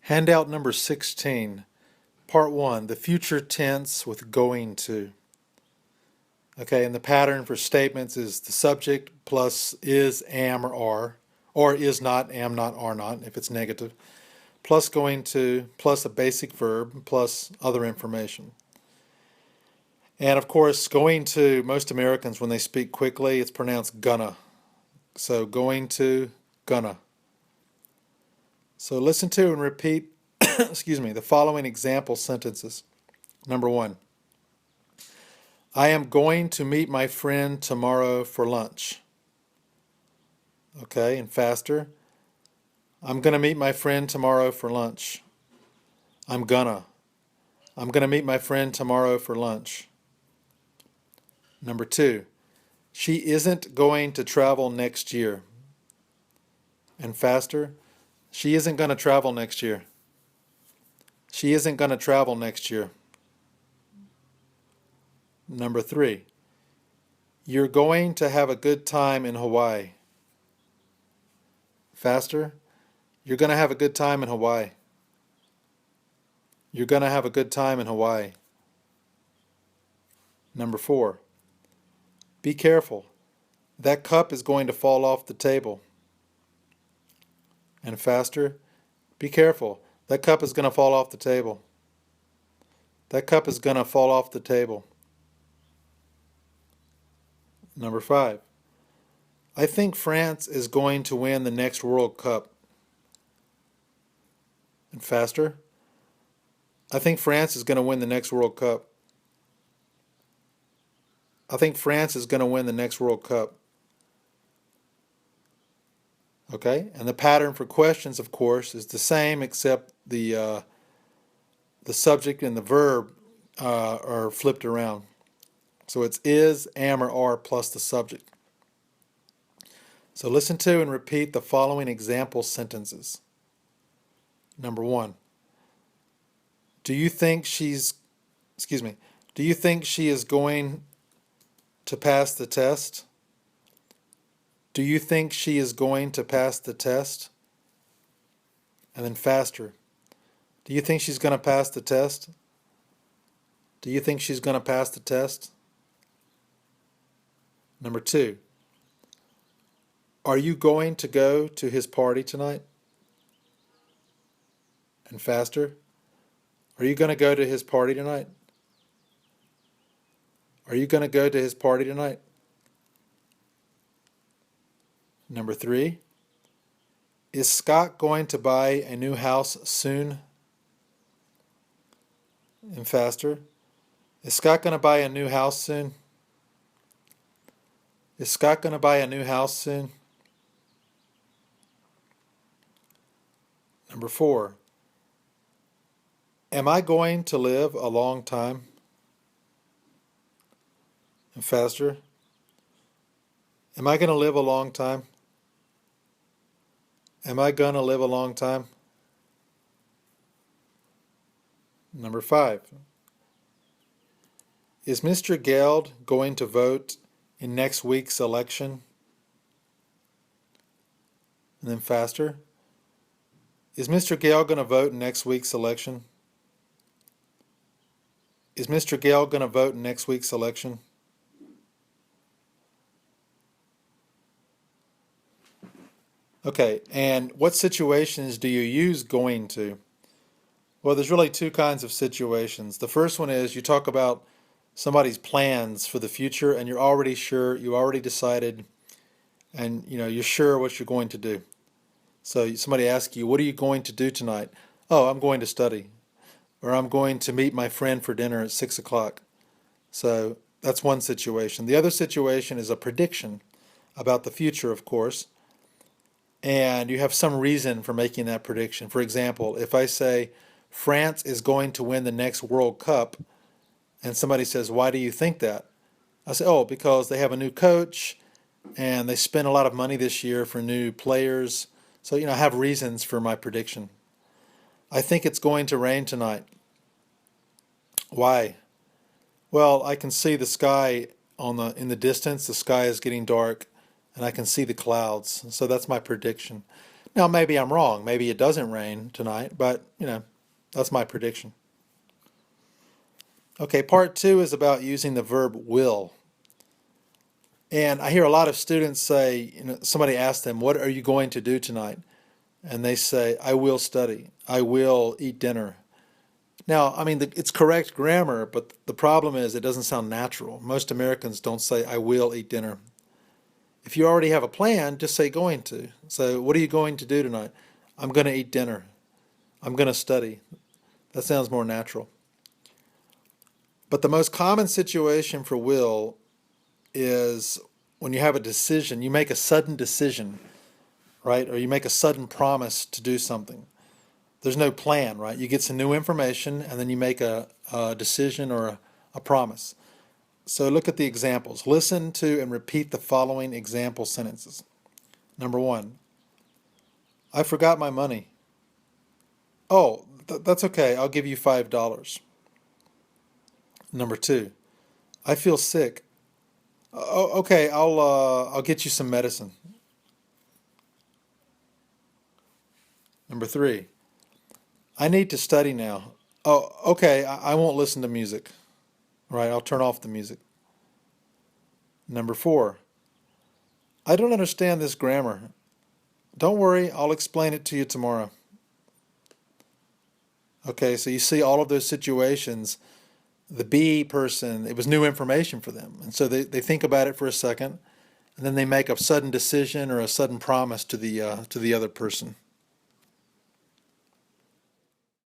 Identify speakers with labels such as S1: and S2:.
S1: Handout number 16, Part 1, the future tense with going to. Okay, and the pattern for statements is the subject plus is, am, or is not, am not, are not, if it's negative, plus going to, plus a basic verb, plus other information. And of course, going to, most Americans, when they speak quickly, it's pronounced gonna. So going to, gonna. So listen to and repeat, the following example sentences. Number 1. I am going to meet my friend tomorrow for lunch. Okay, and faster. I'm going to meet my friend tomorrow for lunch. I'm gonna meet my friend tomorrow for lunch. Number 2. She isn't going to travel next year. And faster. She isn't going to travel next year. She isn't going to travel next year. Number 3. You're going to have a good time in Hawaii. Faster. You're going to have a good time in Hawaii. You're going to have a good time in Hawaii. Number 4. Be careful. That cup is going to fall off the table. And faster. Be careful. That cup is going to fall off the table. That cup is going to fall off the table. Number 5. I think France is going to win the next World Cup. And faster. I think France is going to win the next World Cup. I think France is going to win the next World Cup. Okay, and the pattern for questions, of course, is the same, except the subject and the verb are flipped around. So it's is, am, or are plus the subject. So listen to and repeat the following example sentences. Number 1. Do you think she is going to pass the test? Do you think she is going to pass the test? And then faster. Do you think she's going to pass the test? Do you think she's going to pass the test? Number 2. Are you going to go to his party tonight? And faster. Are you going to go to his party tonight? Are you going to go to his party tonight? Number 3. Is Scott going to buy a new house soon? And faster. Is Scott going to buy a new house soon? Is Scott going to buy a new house soon? Number 4. Am I going to live a long time? And faster. Am I going to live a long time? Am I going to live a long time? Number 5. Is Mr. Geld going to vote in next week's election? And then faster. Is Mr. Geld going to vote in next week's election? Is Mr. Geld going to vote in next week's election? Okay, and what situations do you use going to? Well, there's really 2 kinds of situations. The first one is you talk about somebody's plans for the future and you're already sure, you already decided, and you're sure what you're going to do. So somebody asks you, what are you going to do tonight? Oh, I'm going to study. Or I'm going to meet my friend for dinner at 6 o'clock. So that's one situation. The other situation is a prediction about the future, of course. And you have some reason for making that prediction. For example, if I say France is going to win the next World Cup, and somebody says, why do you think that? I say, oh, because they have a new coach and they spent a lot of money this year for new players. So, I have reasons for my prediction. I think it's going to rain tonight. Why? Well, I can see the sky in the distance. The sky is getting dark, and I can see the clouds. So that's my prediction. Now, maybe I'm wrong. Maybe it doesn't rain tonight, but, that's my prediction. Okay, part two is about using the verb will. And I hear a lot of students say, somebody asks them, what are you going to do tonight? And they say, I will study. I will eat dinner. Now, I mean, it's correct grammar, but the problem is it doesn't sound natural. Most Americans don't say, I will eat dinner. If you already have a plan, just say going to. So, what are you going to do tonight? I'm going to eat dinner. I'm going to study. That sounds more natural. But the most common situation for will is when you have a decision, you make a sudden decision, right? Or you make a sudden promise to do something. There's no plan, right? You get some new information and then you make a decision or a promise. So look at the examples. Listen to and repeat the following example sentences. Number one, I forgot my money. Oh, that's okay. I'll give you $5. Number two, I feel sick. Oh, okay. I'll get you some medicine. Number three, I need to study now. Oh, okay. I won't listen to music. Right, I'll turn off the music. Number four, I don't understand this grammar. Don't worry, I'll explain it to you tomorrow. Okay, so you see all of those situations, the B person, it was new information for them. And so they think about it for a second, and then they make a sudden decision or a sudden promise to the other person.